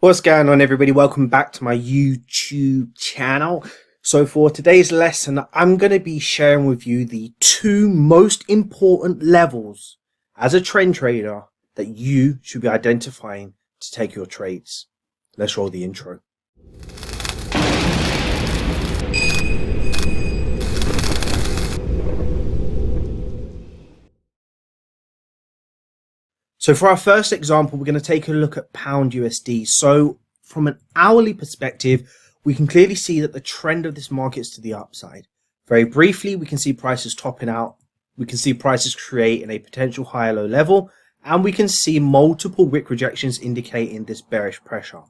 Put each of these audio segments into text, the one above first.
What's going on, everybody? Welcome back to my YouTube channel. So for today's lesson, I'm going to be sharing with you the two most important levels as a trend trader that you should be identifying to take your trades. Let's roll the intro. So for our first example, we're going to take a look at pound USD. So from an hourly perspective, we can clearly see that the trend of this market is to the upside. Very briefly, we can see prices topping out. We can see prices creating a potential higher low level, and we can see multiple wick rejections indicating this bearish pressure.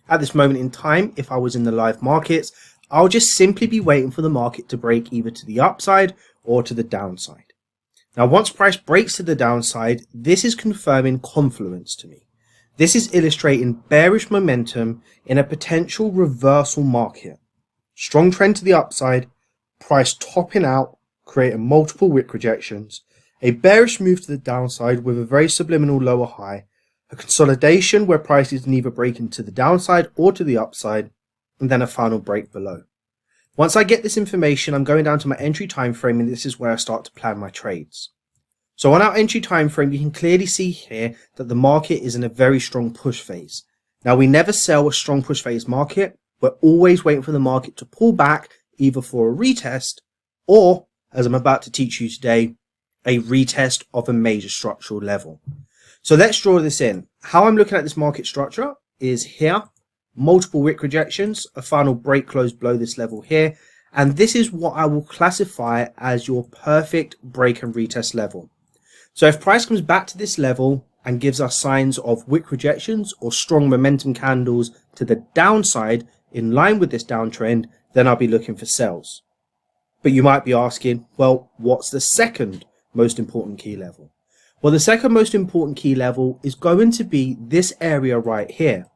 At this moment in time, if I was in the live markets, I'll just simply be waiting for the market to break either to the upside or to the downside. Now, once price breaks to the downside, this is confirming confluence to me. This is illustrating bearish momentum in a potential reversal market. Strong trend to the upside, price topping out, creating multiple wick rejections, a bearish move to the downside with a very subliminal lower high, a consolidation where price is neither breaking to the downside or to the upside, and then a final break below. Once I get this information, I'm going down to my entry time frame, and this is where I start to plan my trades. So on our entry time frame, you can clearly see here that the market is in a very strong push phase. Now, we never sell a strong push phase market. We're always waiting for the market to pull back, either for a retest or, as I'm about to teach you today, a retest of a major structural level. So let's draw this in. How I'm looking at this market structure is here. Multiple wick rejections, a final break close below this level here, and this is what I will classify as your perfect break and retest level. So if price comes back to this level and gives us signs of wick rejections or strong momentum candles to the downside in line with this downtrend, then I'll be looking for sells. But you might be asking, well, what's the second most important key level? Well, the second most important key level is going to be this area right here.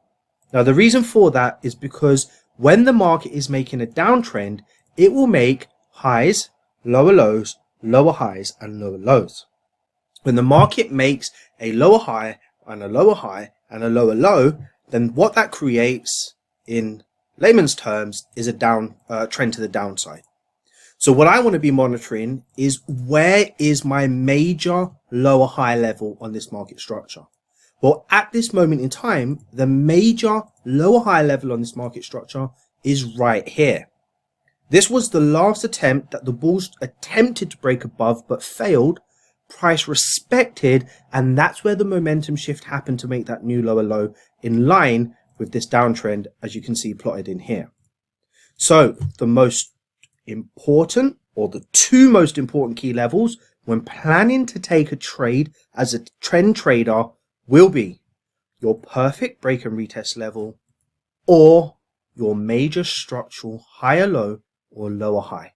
Now, the reason for that is because when the market is making a downtrend, it will make highs, lower lows, lower highs, and lower lows. When the market makes a lower high and a lower high and a lower low, then what that creates in layman's terms is a down trend to the downside. So what I want to be monitoring is, where is my major lower high level on this market structure? Well, at this moment in time, the major lower high level on this market structure is right here. This was the last attempt that the bulls attempted to break above but failed. Price respected, and that's where the momentum shift happened to make that new lower low in line with this downtrend, as you can see plotted in here. So the most important, or the two most important key levels when planning to take a trade as a trend trader will be your perfect break and retest level or your major structural higher low or lower high.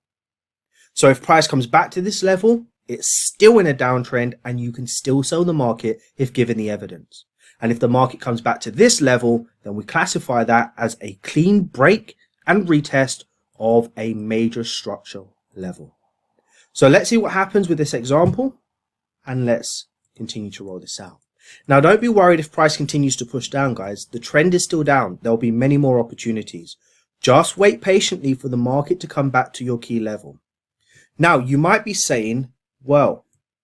So if price comes back to this level, it's still in a downtrend and you can still sell the market if given the evidence. And if the market comes back to this level, then we classify that as a clean break and retest of a major structural level. So let's see what happens with this example, and let's continue to roll this out. Now, don't be worried if price continues to push down, guys. The trend is still down. There'll be many more opportunities. Just wait patiently for the market to come back to your key level. Now, you might be saying, well,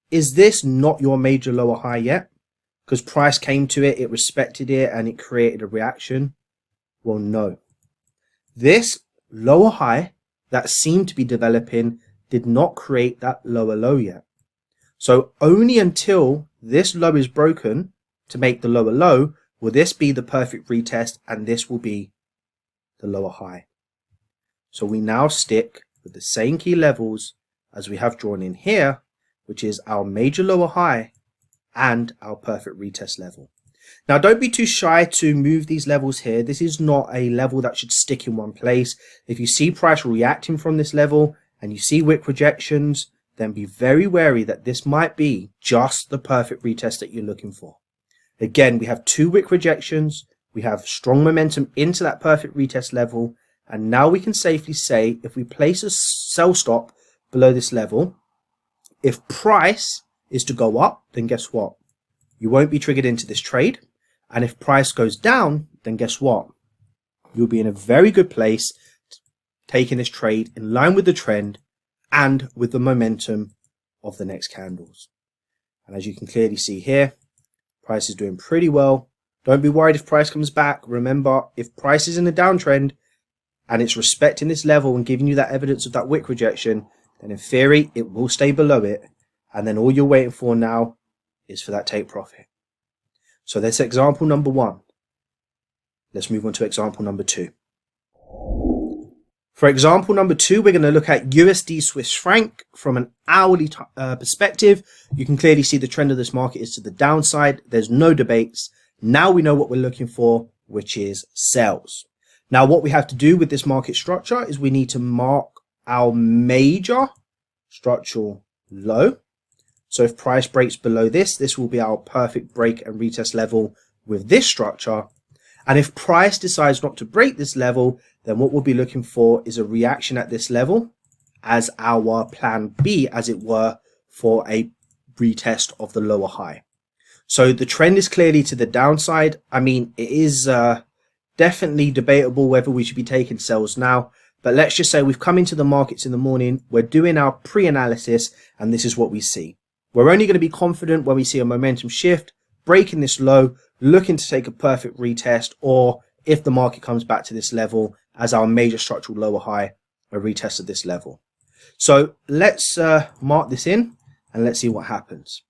is this not your major lower high yet? Because price came to it, it respected it, and it created a reaction. Well, no. This lower high that seemed to be developing did not create that lower low yet. So only until this low is broken to make the lower low will this be the perfect retest, and this will be the lower high. So we now stick with the same key levels as we have drawn in here, which is our major lower high and our perfect retest level. Now, don't be too shy to move these levels here. This is not a level that should stick in one place. If you see price reacting from this level and you see wick rejections, then be very wary that this might be just the perfect retest that you're looking for. Again, we have two wick rejections. We have strong momentum into that perfect retest level. And now we can safely say, if we place a sell stop below this level, if price is to go up, then guess what? You won't be triggered into this trade. And if price goes down, then guess what? You'll be in a very good place taking this trade in line with the trend and with the momentum of the next candles. And as you can clearly see here, price is doing pretty well. Don't be worried if price comes back. Remember, if price is in a downtrend and it's respecting this level and giving you that evidence of that wick rejection, then in theory, it will stay below it. And then all you're waiting for now is for that take profit. So that's example number 1. Let's move on to example number 2. For example number 2, we're going to look at USD Swiss franc from an hourly perspective. You can clearly see the trend of this market is to the downside. There's no debates. Now we know what we're looking for, which is sales. Now what we have to do with this market structure is we need to mark our major structural low. So if price breaks below this, this will be our perfect break and retest level with this structure. And if price decides not to break this level, then what we'll be looking for is a reaction at this level as our plan B, as it were, for a retest of the lower high. So the trend is clearly to the downside. I mean, it is definitely debatable whether we should be taking sells now. But let's just say we've come into the markets in the morning. We're doing our pre-analysis, and this is what we see. We're only going to be confident when we see a momentum shift, breaking this low, looking to take a perfect retest, or if the market comes back to this level as our major structural lower high, a retest of this level. So let's mark this in and let's see what happens.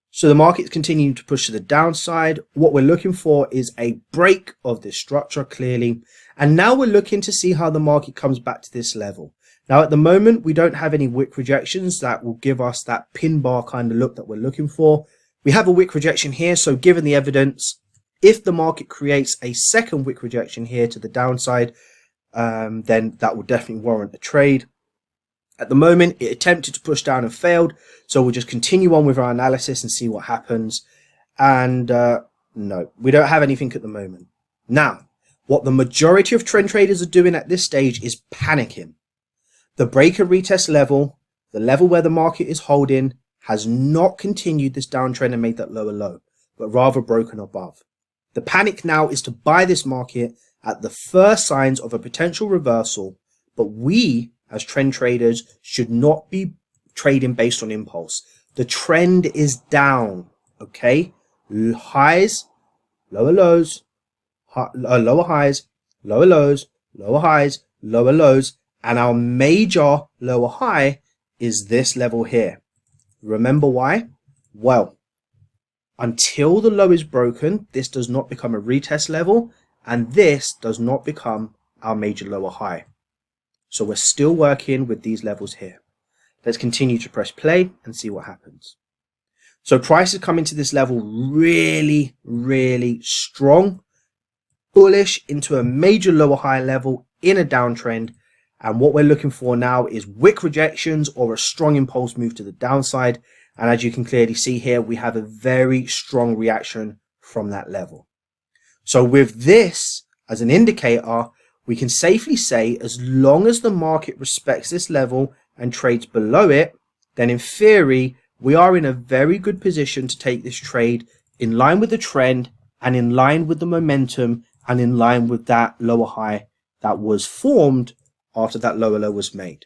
So the market's continuing to push to the downside. What we're looking for is a break of this structure clearly. And now we're looking to see how the market comes back to this level. Now at the moment, we don't have any wick rejections that will give us that pin bar kind of look that we're looking for. We have a wick rejection here. So given the evidence, if the market creates a second wick rejection here to the downside, then that will definitely warrant a trade. At the moment, it attempted to push down and failed. So we'll just continue on with our analysis and see what happens. And no, we don't have anything at the moment. Now, what the majority of trend traders are doing at this stage is panicking. The break and retest level, the level where the market is holding, has not continued this downtrend and made that lower low, but rather broken above. The panic now is to buy this market at the first signs of a potential reversal, but we as trend traders should not be trading based on impulse. The trend is down, okay? Highs, lower lows, lower highs, lower lows, lower highs, lower lows, and our major lower high is this level here. Remember why? Well, until the low is broken, this does not become a retest level, and this does not become our major lower high. So we're still working with these levels here. Let's continue to press play and see what happens. So price is coming to this level really, really strong, bullish into a major lower high level in a downtrend. And what we're looking for now is wick rejections or a strong impulse move to the downside. And as you can clearly see here, we have a very strong reaction from that level. So with this as an indicator, we can safely say as long as the market respects this level and trades below it, then in theory, we are in a very good position to take this trade in line with the trend and in line with the momentum and in line with that lower high that was formed after that lower low was made.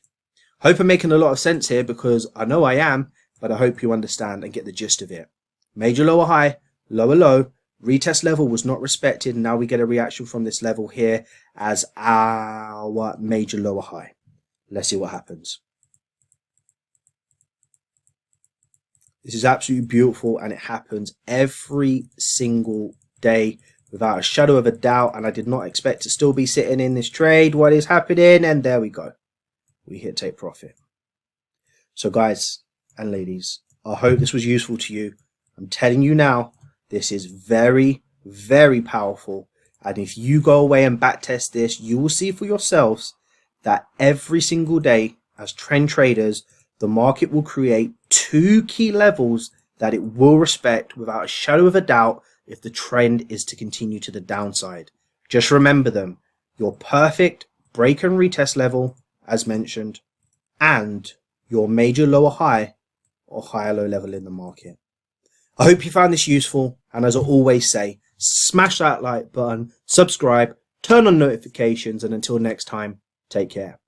Hope I'm making a lot of sense here because I know I am, but I hope you understand and get the gist of it. Major lower high, lower low, retest level was not respected. Now we get a reaction from this level here as our major lower high. Let's see what happens. This is absolutely beautiful and it happens every single day without a shadow of a doubt. And I did not expect to still be sitting in this trade. What is happening? And there we go. We hit take profit. So guys and ladies, I hope this was useful to you. I'm telling you now, this is very, very powerful. And if you go away and backtest this, you will see for yourselves that every single day as trend traders, the market will create two key levels that it will respect without a shadow of a doubt if the trend is to continue to the downside. Just remember them. Your perfect break and retest level, as mentioned, and your major lower high or higher low level in the market. I hope you found this useful. And as I always say, smash that like button, subscribe, turn on notifications, and until next time, take care.